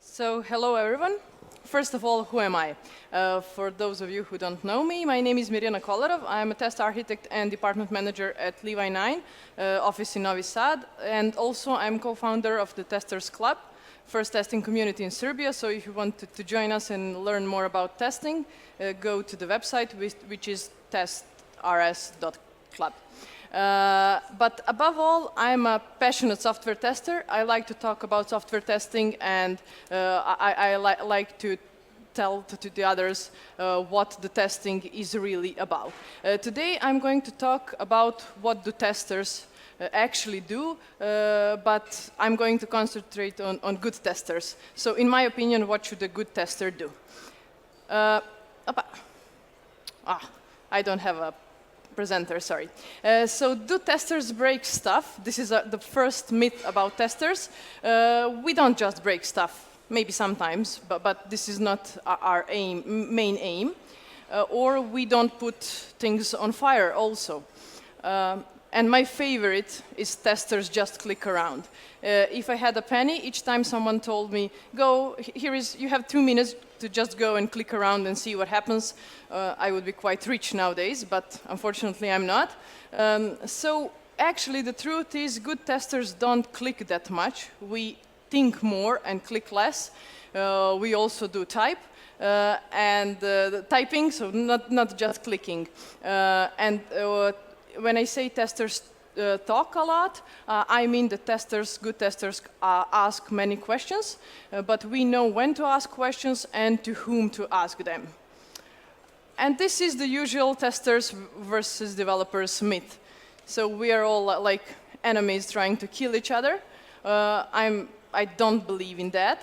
So, hello everyone. First of all, who am I? For those of you who don't know me, my name is Mirjana Kolarov. I'm a test architect and department manager at Levi 9, office in Novi Sad, and also I'm co-founder of the Testers Club, first testing community in Serbia. So if you want to join us and learn more about testing, go to the website, which is testrs.club. But above all, I'm a passionate software tester. I like to talk about software testing, and I like to tell to the others what the testing is really about. Today, I'm going to talk about what the testers actually do, but I'm going to concentrate on good testers. So in my opinion, what should a good tester do? I don't have a presenter, sorry. So do testers break stuff? This is the first myth about testers. We don't just break stuff, maybe sometimes, but this is not our main aim. Or we don't put things on fire also. And my favorite is testers just click around. If I had a penny, each time someone told me, you have 2 minutes to just go and click around and see what happens, I would be quite rich nowadays, but unfortunately I'm not. So actually the truth is good testers don't click that much. We think more and click less. We also do type. And typing, so not just clicking. When I say testers talk a lot, I mean the good testers ask many questions, but we know when to ask questions and to whom to ask them. And this is the usual testers versus developers myth. So we are all like enemies trying to kill each other. I don't believe in that.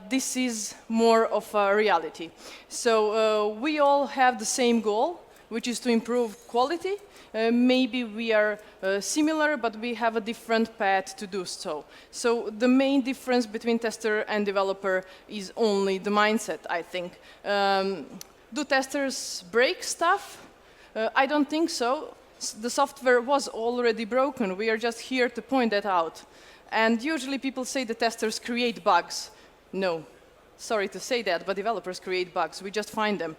This is more of a reality. So we all have the same goal, which is to improve quality. Maybe we are similar, but we have a different path to do so. So the main difference between tester and developer is only the mindset, I think. Do testers break stuff? I don't think so. The software was already broken. We are just here to point that out. And usually people say the testers create bugs. No. Sorry to say that, but developers create bugs. We just find them.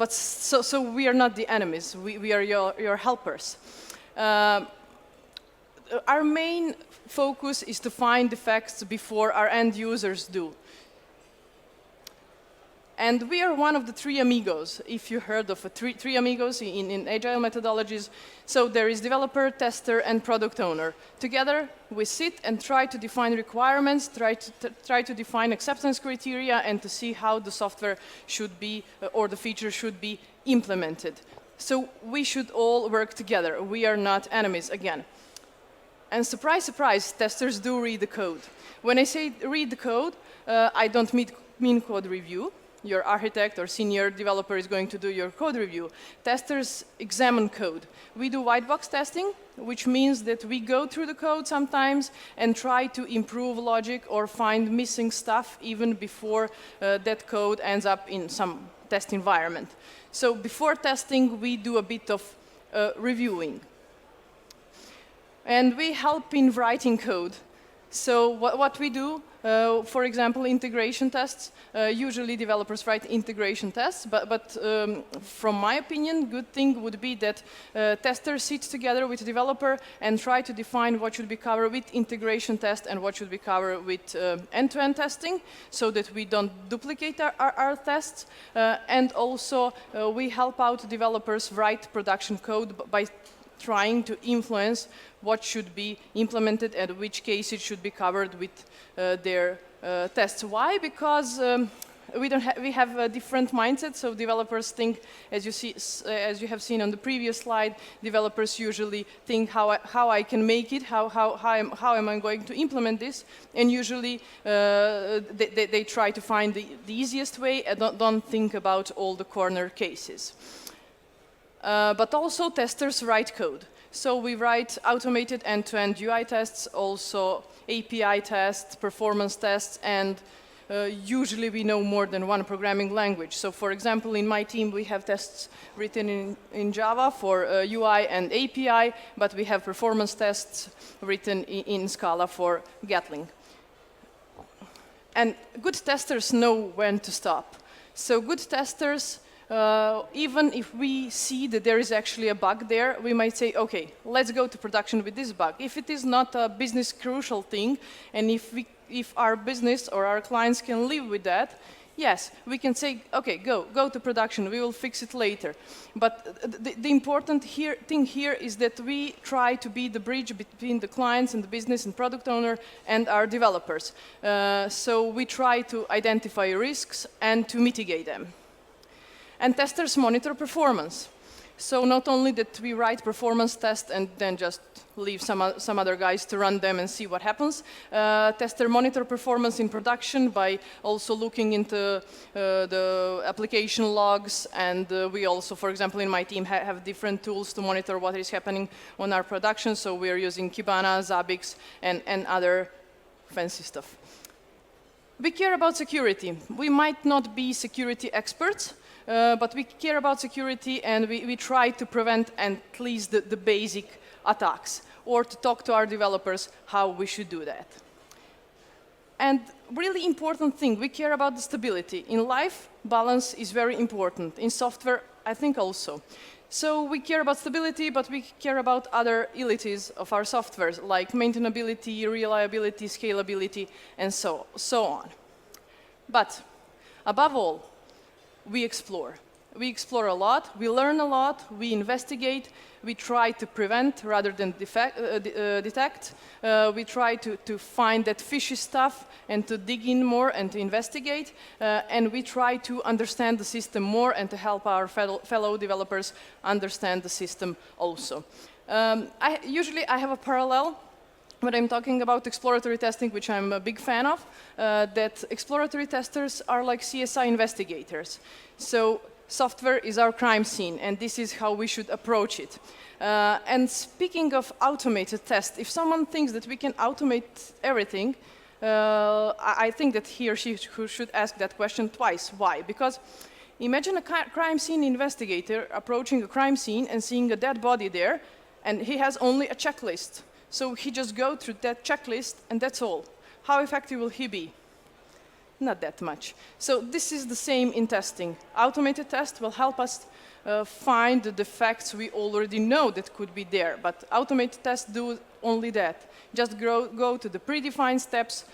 So we are not the enemies. We are your helpers. Our main focus is to find defects before our end users do. And we are one of the 3 AMIGOS, if you heard of three AMIGOS in agile methodologies. So there is developer, tester, and product owner. Together, we sit and try to define requirements, try to define acceptance criteria, and to see how the software should be, or the feature should be implemented. So we should all work together. We are not enemies again. And surprise, surprise, testers do read the code. When I say read the code, I don't mean code review. Your architect or senior developer is going to do your code review. Testers examine code. We do white box testing, which means that we go through the code sometimes and try to improve logic or find missing stuff even before that code ends up in some test environment. So before testing, we do a bit of reviewing. And we help in writing code. So what we do, for example, integration tests. Usually developers write integration tests, but from my opinion, good thing would be that testers sit together with the developer and try to define what should be covered with integration test and what should be covered with end-to-end testing, so that we don't duplicate our tests. And also, we help out developers write production code by trying to influence what should be implemented and which case it should be covered with their tests. Why? Because we have a different mindset. So developers think, as you have seen on the previous slide, developers usually think how I can make it, how am I going to implement this, and usually they try to find the easiest way and don't think about all the corner cases. But also testers write code. So we write automated end-to-end UI tests, also API tests, performance tests, and usually we know more than one programming language. So for example, in my team, we have tests written in Java for UI and API, but we have performance tests written in Scala for Gatling. And good testers know when to stop. So good testers, even if we see that there is actually a bug there, we might say, okay, let's go to production with this bug. If it is not a business crucial thing, and if our business or our clients can live with that, yes, we can say, okay, go to production, we will fix it later. But the important thing here is that we try to be the bridge between the clients and the business and product owner and our developers. So we try to identify risks and to mitigate them. And testers monitor performance. So not only that we write performance tests and then just leave some other guys to run them and see what happens. Tester monitor performance in production by also looking into the application logs, and we also, for example, in my team have different tools to monitor what is happening on our production. So we're using Kibana, Zabbix, and other fancy stuff. We care about security. We might not be security experts, but we care about security, and we try to prevent at least the basic attacks, or to talk to our developers how we should do that. And really important thing, we care about the stability. In life, balance is very important. In software, I think also. So we care about stability, but we care about other utilities of our software, like maintainability, reliability, scalability, and so on. But above all, we explore. We explore a lot, we learn a lot, we investigate, we try to prevent rather than detect. We try to find that fishy stuff and to dig in more and to investigate. And we try to understand the system more and to help our fellow developers understand the system also. Usually I have a parallel when I'm talking about exploratory testing, which I'm a big fan of, that exploratory testers are like CSI investigators. So software is our crime scene, and this is how we should approach it. And speaking of automated tests, if someone thinks that we can automate everything, I think that he or she should ask that question twice. Why? Because imagine a crime scene investigator approaching a crime scene and seeing a dead body there, and he has only a checklist. So he just goes through that checklist, and that's all. How effective will he be? Not that much. So this is the same in testing. Automated tests will help us find the defects we already know that could be there, but automated tests do only that. Just go to the predefined steps,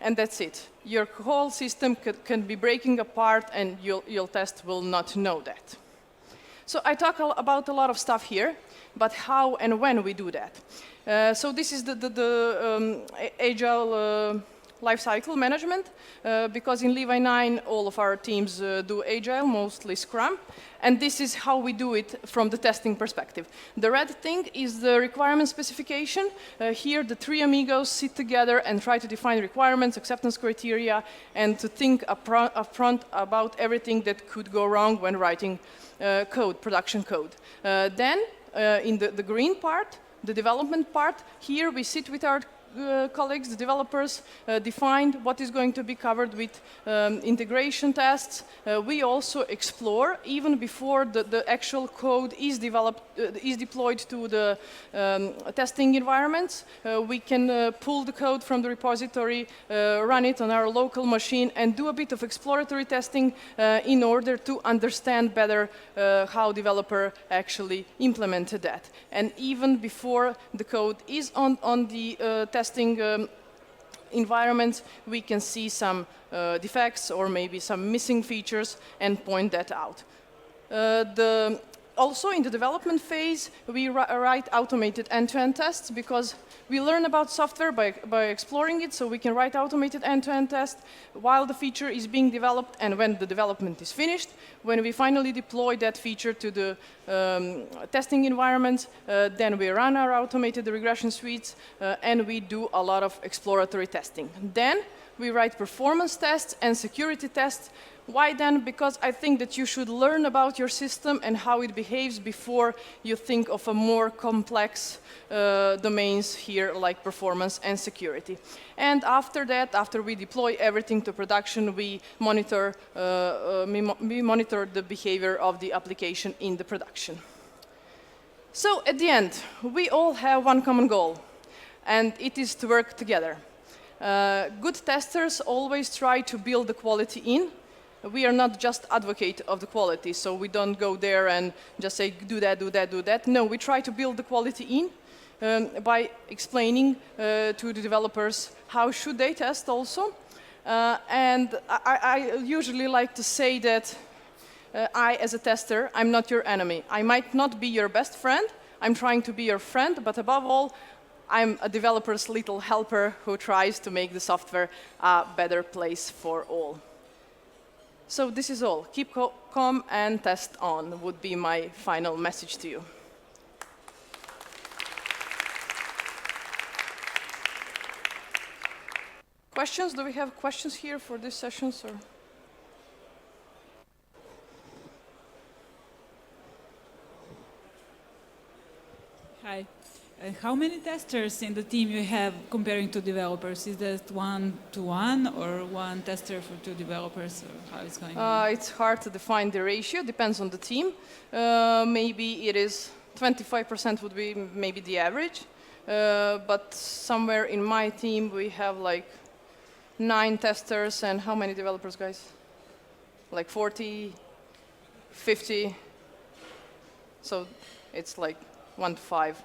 and that's it. Your whole system can be breaking apart, and your test will not know that. So I talk about a lot of stuff here, but how and when we do that. So this is the agile lifecycle management, because in Levi 9 all of our teams do agile, mostly Scrum, and this is how we do it from the testing perspective. The red thing is the requirement specification. Here the three AMIGOS sit together and try to define requirements, acceptance criteria, and to think upfront about everything that could go wrong when writing code, production code. Then in the green part, the development part, here we sit with our colleagues, the developers, defined what is going to be covered with integration tests. We also explore, even before the actual code is deployed to the testing environments. We can pull the code from the repository, run it on our local machine, and do a bit of exploratory testing in order to understand better how developer actually implemented that. And even before the code is on the testing environment, we can see some defects or maybe some missing features and point that out. Also in the development phase, we write automated end-to-end tests because we learn about software by exploring it, so we can write automated end-to-end tests while the feature is being developed, and when the development is finished, when we finally deploy that feature to the testing environment, then we run our automated regression suites and we do a lot of exploratory testing. Then we write performance tests and security tests. Why then? Because I think that you should learn about your system and how it behaves before you think of a more complex domains here like performance and security. And after that, after we deploy everything to production, we monitor the behavior of the application in the production. So at the end, we all have one common goal, and it is to work together. Good testers always try to build the quality in. We are not just advocate of the quality, so we don't go there and just say, do that, do that, do that. No, we try to build the quality in by explaining to the developers how should they test also. And I usually like to say that I, as a tester, I'm not your enemy. I might not be your best friend. I'm trying to be your friend, but above all, I'm a developer's little helper who tries to make the software a better place for all. So this is all. Keep calm and test on would be my final message to you. Questions? Do we have questions here for this session, sir? Hi. How many testers in the team you have comparing to developers? Is that 1-to-1 or one tester for 2 developers, or how it's going on? It's hard to define the ratio, depends on the team. Maybe it is 25% would be maybe the average, but somewhere in my team we have like 9 testers and how many developers, guys? Like 40, 50. So it's like 1 to 5.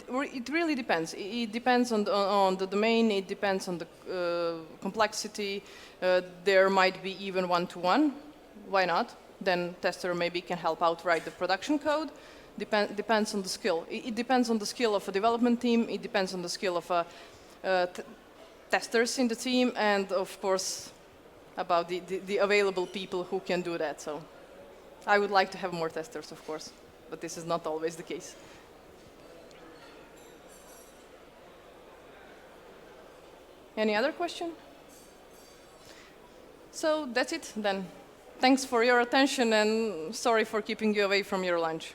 It really depends. It depends on the domain. It depends on the complexity. There might be even 1-to-1. Why not? Then tester maybe can help out write the production code. Depends on the skill. It depends on the skill of a development team. It depends on the skill of testers in the team, and of course about the available people who can do that. So I would like to have more testers, of course, but this is not always the case. Any other question? So that's it then. Thanks for your attention and sorry for keeping you away from your lunch.